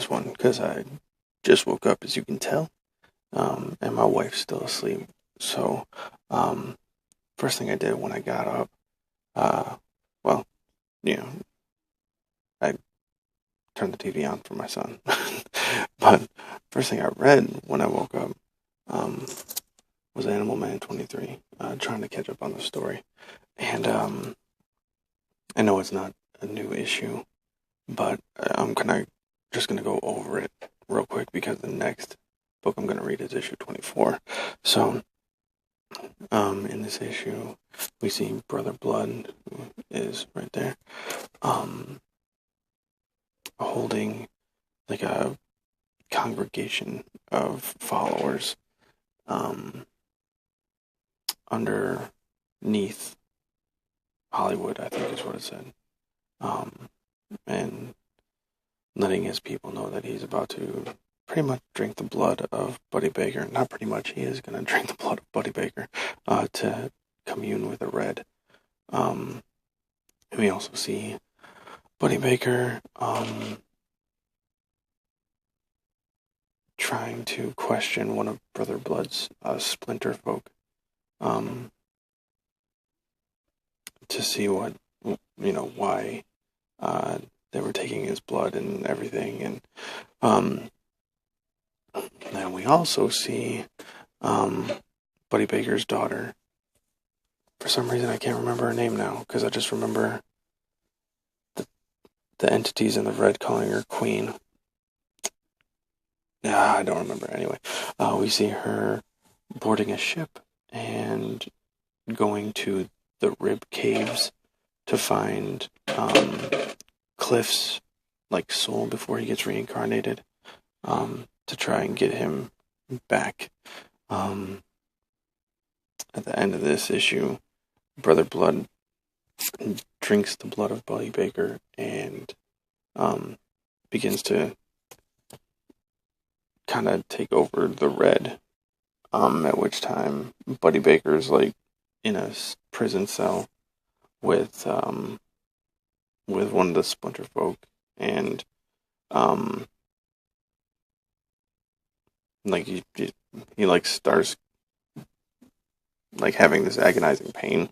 this one because I just woke up, as you can tell, and my wife's still asleep. So, first thing I did when I got up, well, you know, I turned the TV on for my son. But first thing I read when I woke up was Animal Man 23, trying to catch up on the story. And I know it's not a new issue, but I'm just gonna go over it real quick because the next book I'm gonna read is issue 24. So, in this issue, we see Brother Blood, who is right there, holding like a congregation of followers underneath Hollywood, I think is what it said, and letting his people know that he's about to pretty much drink the blood of Buddy Baker. Not pretty much, he is going to drink the blood of Buddy Baker to commune with the Red. We also see Buddy Baker trying to question one of Brother Blood's splinter folk to see why they were taking his blood and everything. And then we also see Buddy Baker's daughter. For some reason, I can't remember her name now, because I just remember the entities in the Red calling her Queen. I don't remember. Anyway, we see her boarding a ship and going to the Rib Caves to find Cliff's soul before he gets reincarnated, to try and get him back. At the end of this issue, Brother Blood drinks the blood of Buddy Baker and begins to kind of take over the Red, at which time Buddy Baker's in a prison cell with one of the splinter folk, and he starts having this agonizing pain,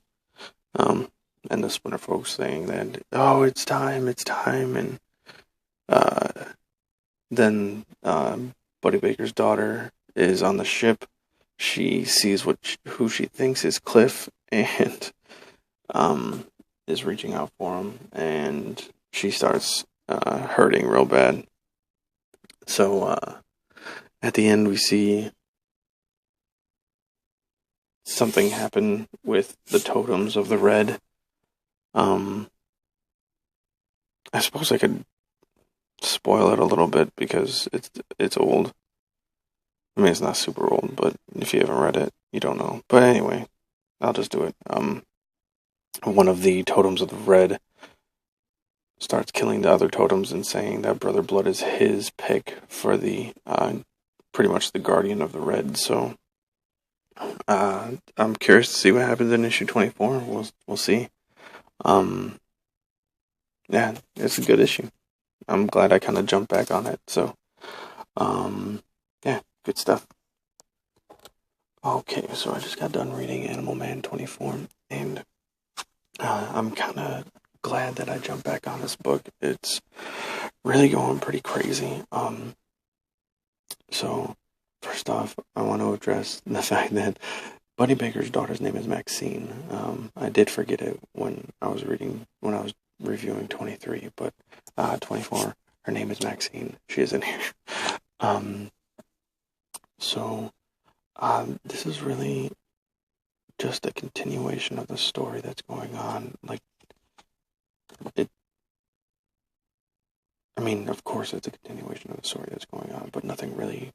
and the splinter folk saying that, oh, it's time, and then Buddy Baker's daughter is on the ship. She sees who she thinks is Cliff, and is reaching out for him, and she starts hurting real bad. So at the end, we see something happen with the totems of the Red. I suppose I could spoil it a little bit because it's old. I mean, it's not super old, but if you haven't read it, you don't know. But anyway, I'll just do it. One of the totems of the Red starts killing the other totems and saying that Brother Blood is his pick for the pretty much the guardian of the Red. So I'm curious to see what happens in issue 24. We'll see. Yeah, it's a good issue. I'm glad I kind of jumped back on it. So, yeah, good stuff. Okay, so I just got done reading Animal Man 24, and I'm kind of glad that I jumped back on this book. It's really going pretty crazy. So, first off, I want to address the fact that Buddy Baker's daughter's name is Maxine. I did forget it when I was reviewing 23, but 24, her name is Maxine. She is in here. So this is really just a continuation of the story that's going on. Of course it's a continuation of the story that's going on, but nothing really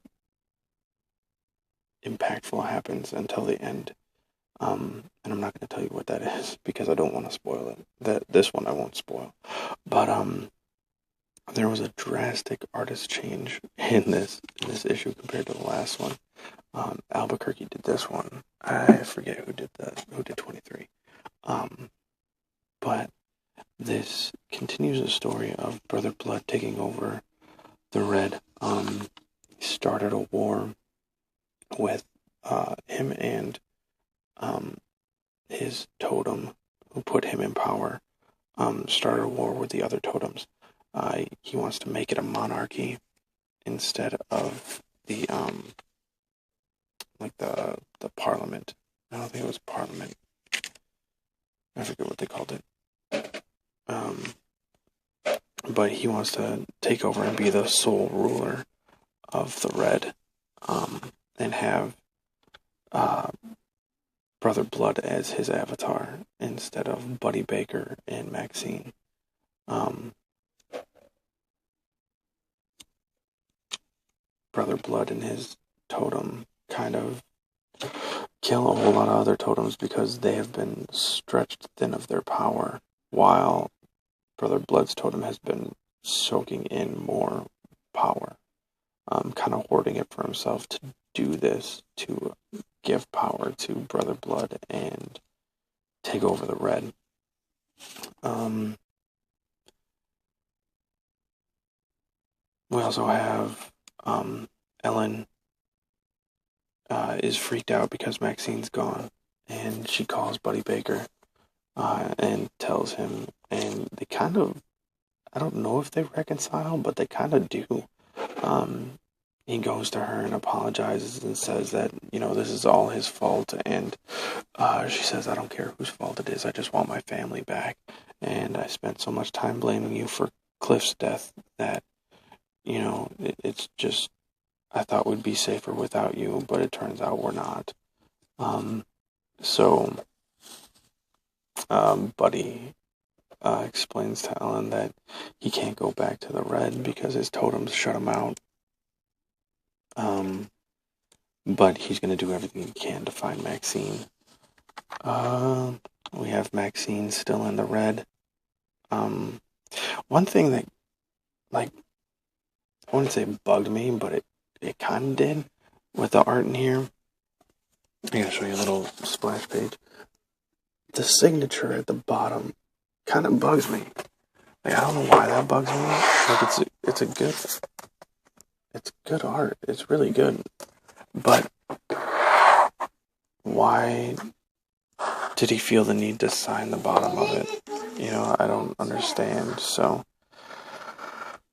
impactful happens until the end. And I'm not going to tell you what that is because I don't want to spoil it. This one I won't spoil. But there was a drastic artist change in this issue compared to the last one. Albuquerque did this one. I forget who did 23. But this continues the story of Brother Blood taking over the Red started a war with him and his totem, who put him in power, started a war with the other totems. He wants to make it a monarchy instead of the like the parliament. I don't think it was parliament. I forget what they called it. But he wants to take over and be the sole ruler of the Red, and have Brother Blood as his avatar instead of Buddy Baker and Maxine. Brother Blood and his totem kind of kill a whole lot of other totems because they have been stretched thin of their power, while Brother Blood's totem has been soaking in more power, kind of hoarding it for himself to do this, to give power to Brother Blood and take over the Red. We also have Ellen is freaked out because Maxine's gone, and she calls Buddy Baker and tells him, and they kind of, I don't know if they reconcile, but they kind of do. He goes to her and apologizes and says that, this is all his fault, and she says, I don't care whose fault it is, I just want my family back, and I spent so much time blaming you for Cliff's death that, it's just, I thought we'd be safer without you, but it turns out we're not. So Buddy explains to Ellen that he can't go back to the Red because his totems shut him out. But he's going to do everything he can to find Maxine. We have Maxine still in the Red. One thing that, I wouldn't say bugged me, but it kind of did with the art in here. I'm going to show you a little splash page. The signature at the bottom kind of bugs me. I don't know why that bugs me. It's good art. It's really good. But why did he feel the need to sign the bottom of it? I don't understand. So,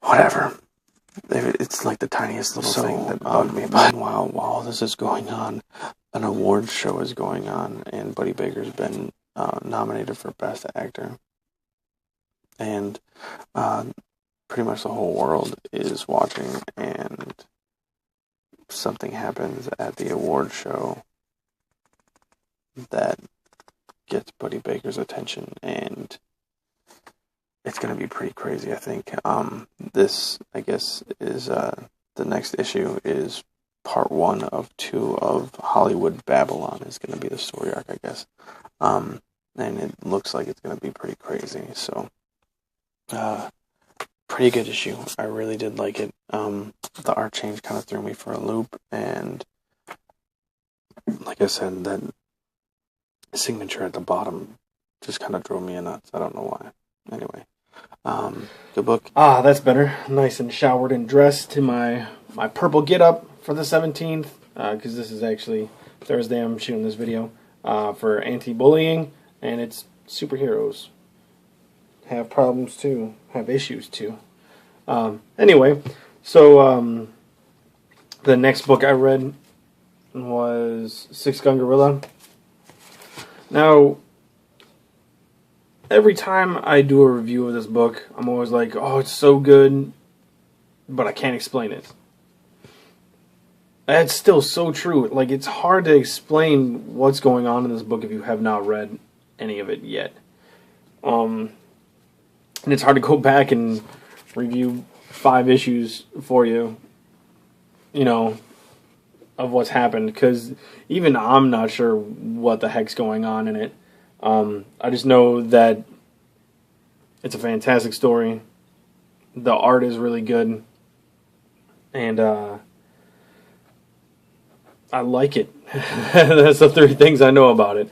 whatever. It's like the tiniest little thing that bugged me. But while this is going on, an award show is going on, and Buddy Baker's been nominated for Best Actor. And pretty much the whole world is watching, and something happens at the award show that gets Buddy Baker's attention, and it's going to be pretty crazy, I think. This, I guess, is the next issue is part 1 of 2 of Hollywood Babylon is going to be the story arc, I guess. And it looks like it's going to be pretty crazy, so pretty good issue. I really did like it. The art change kind of threw me for a loop, and like I said, that signature at the bottom just kind of drove me nuts. I don't know why. Anyway, good book. That's better. Nice and showered and dressed to my purple get-up for the 17th, because this is actually Thursday I'm shooting this video, for anti-bullying, and it's superheroes. Have problems too, have issues too. Anyway, so the next book I read was Six Gun Gorilla. Now, every time I do a review of this book, I'm always like, oh, it's so good, but I can't explain it. That's still so true. Like, it's hard to explain what's going on in this book if you have not read any of it yet. And it's hard to go back and review 5 issues for you, of what's happened, because even I'm not sure what the heck's going on in it. I just know that it's a fantastic story. The art is really good, and I like it. That's the 3 things I know about it.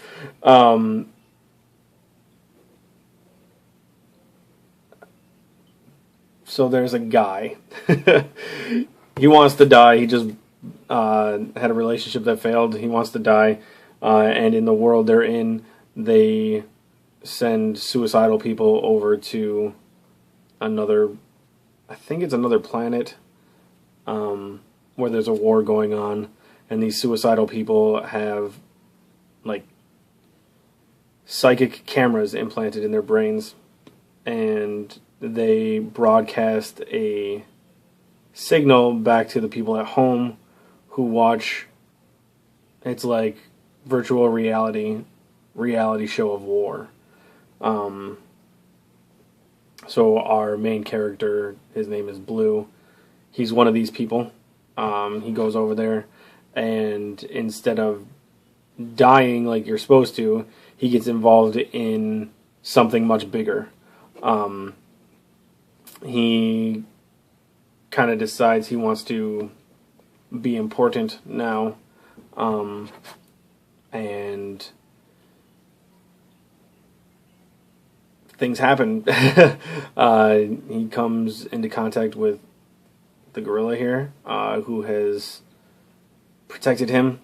So there's a guy. He wants to die. He just had a relationship that failed. He wants to die. And in the world they're in, they send suicidal people over to another, I think it's another planet, where there's a war going on. And these suicidal people have, like, psychic cameras implanted in their brains. And they broadcast a signal back to the people at home who watch. It's like virtual reality show of war. So our main character, his name is Blue. He's one of these people. He goes over there, and instead of dying like you're supposed to, he gets involved in something much bigger. He kind of decides he wants to be important now, and things happen. He comes into contact with the gorilla here, who has protected him.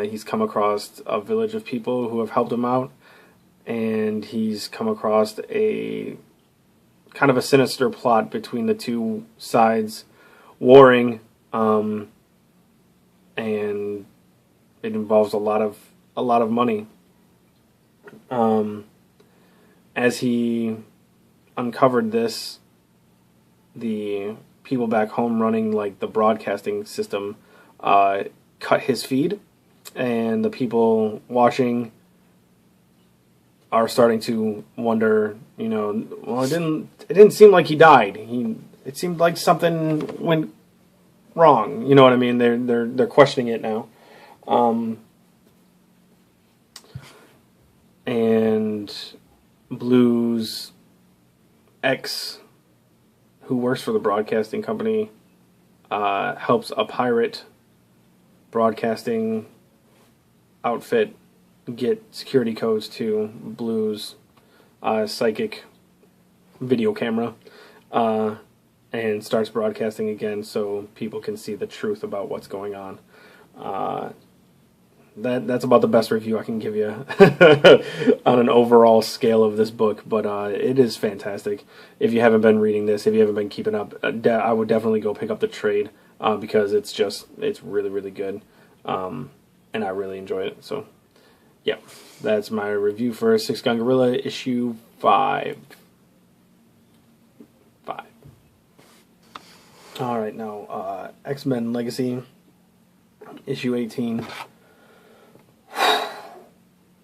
He's come across a village of people who have helped him out, and he's come across a kind of a sinister plot between the two sides warring, and it involves a lot of money. As he uncovered this, the people back home running like the broadcasting system cut his feed, and the people watching are starting to wonder, well, it didn't seem like he died. It seemed like something went wrong. You know what I mean? They're questioning it now. And Blue's ex, who works for the broadcasting company, helps a pirate broadcasting outfit get security codes to Blue's psychic video camera, and starts broadcasting again so people can see the truth about what's going on. That's about the best review I can give you on an overall scale of this book, but it is fantastic. If you haven't been reading this, if you haven't been keeping up, I would definitely go pick up the trade, because it's really, really good, and I really enjoy it. So yeah, that's my review for Six Gun Gorilla issue 5. Alright, now X-Men Legacy issue 18.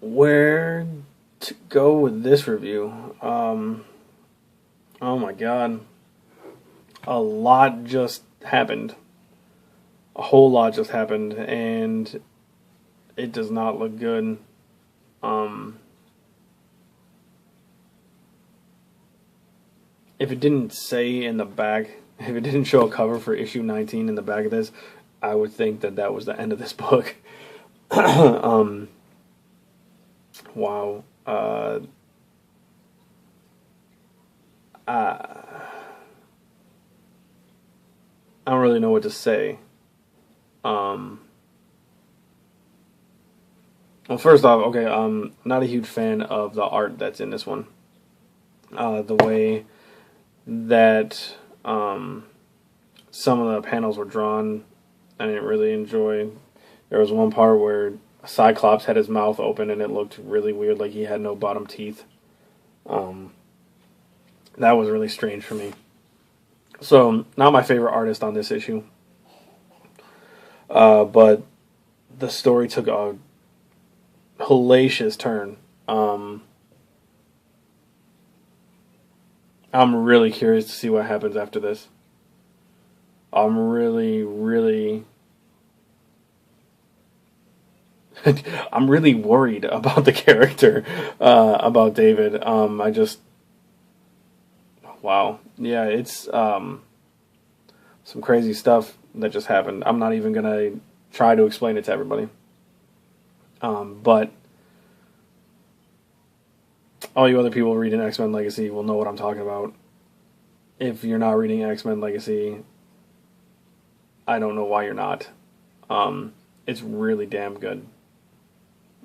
Where to go with this review? Oh my god. A lot just happened. A whole lot just happened, and it does not look good. If it didn't say in the back, if it didn't show a cover for issue 19 in the back of this, I would think that was the end of this book. Wow. I don't really know what to say. Well, first off, okay, I'm not a huge fan of the art that's in this one. The way that some of the panels were drawn, I didn't really enjoy. There was one part where Cyclops had his mouth open and it looked really weird, like he had no bottom teeth. That was really strange for me. So, not my favorite artist on this issue. But the story took a hellacious turn. I'm really curious to see what happens after this. I'm really, really... I'm really worried about the character, about David. Wow. Yeah, it's some crazy stuff that just happened. I'm not even going to try to explain it to everybody. But all you other people reading X-Men Legacy will know what I'm talking about. if you're not reading X-Men Legacy, I don't know why you're not. It's really damn good.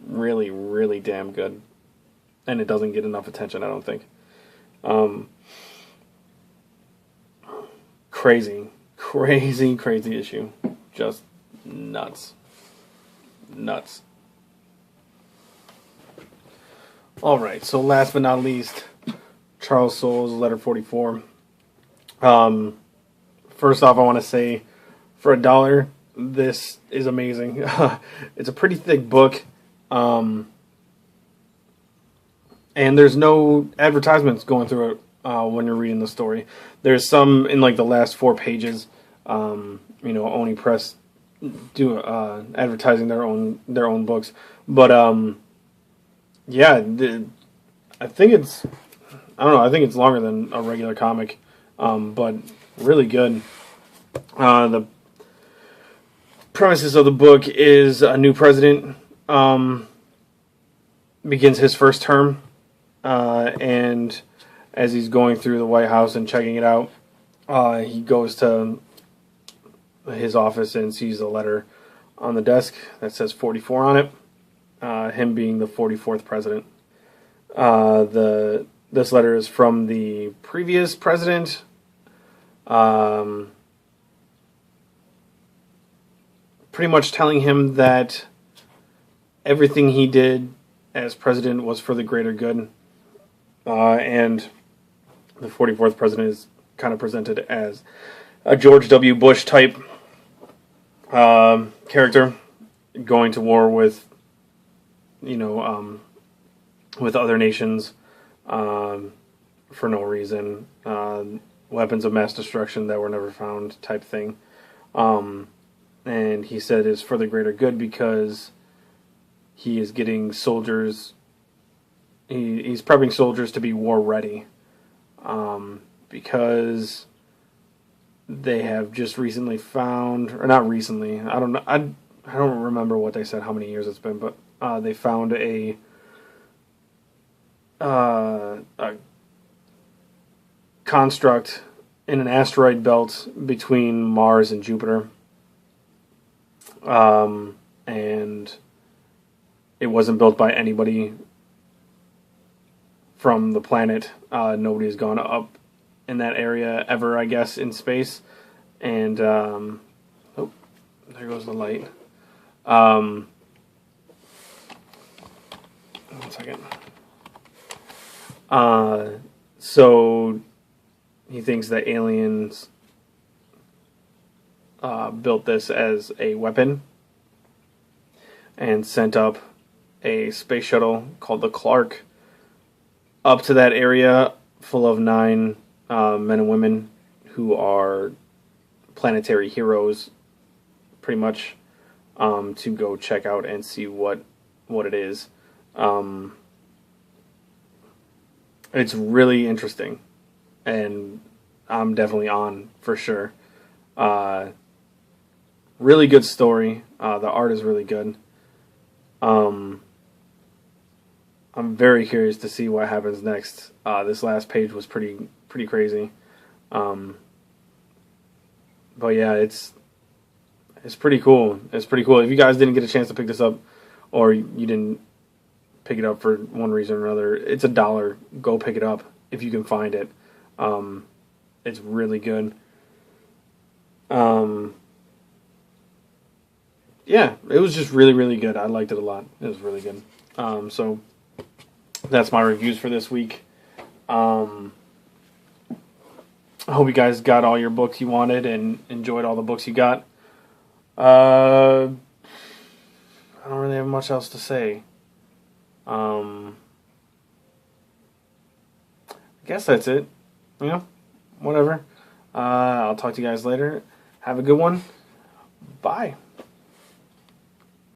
Really, really damn good. And it doesn't get enough attention, I don't think. Crazy issue. Just nuts. Alright, so last but not least, Charles Soule's Letter 44. First off, I want to say, for $1, this is amazing. It's a pretty thick book. And there's no advertisements going through it when you're reading the story. There's some in like the last 4 pages. Oni Press do advertising their own books, but yeah, I think it's I think it's longer than a regular comic, but really good. The premises of the book is a new president begins his first term, and as he's going through the White House and checking it out, he goes to his office and sees a letter on the desk that says 44 on it, him being the 44th president. This letter is from the previous president, pretty much telling him that everything he did as president was for the greater good, and the 44th president is kind of presented as a George W. Bush type character, going to war with with other nations for no reason, weapons of mass destruction that were never found type thing. And he said it's for the greater good because he is getting soldiers, he's prepping soldiers to be war ready, because they have just recently found, or not recently, I don't know, I don't remember what they said, how many years it's been, but they found a construct in an asteroid belt between Mars and Jupiter, and it wasn't built by anybody from the planet. Nobody's gone up in that area ever, I guess, in space. And oh, there goes the light. 1 second. So he thinks that aliens built this as a weapon and sent up a space shuttle called the Clark up to that area full of 9 men and women who are planetary heroes, pretty much, to go check out and see what it is. It's really interesting, and I'm definitely on for sure. Really good story. The art is really good. I'm very curious to see what happens next. This last page was pretty crazy. But yeah, it's pretty cool. It's pretty cool. If you guys didn't get a chance to pick this up, or you didn't pick it up for one reason or another, it's $1. Go pick it up if you can find it. It's really good. Yeah, it was just really good. I liked it a lot. It was really good. So that's my reviews for this week. I hope you guys got all your books you wanted and enjoyed all the books you got. I don't really have much else to say. I guess that's it. Whatever. I'll talk to you guys later. Have a good one. Bye.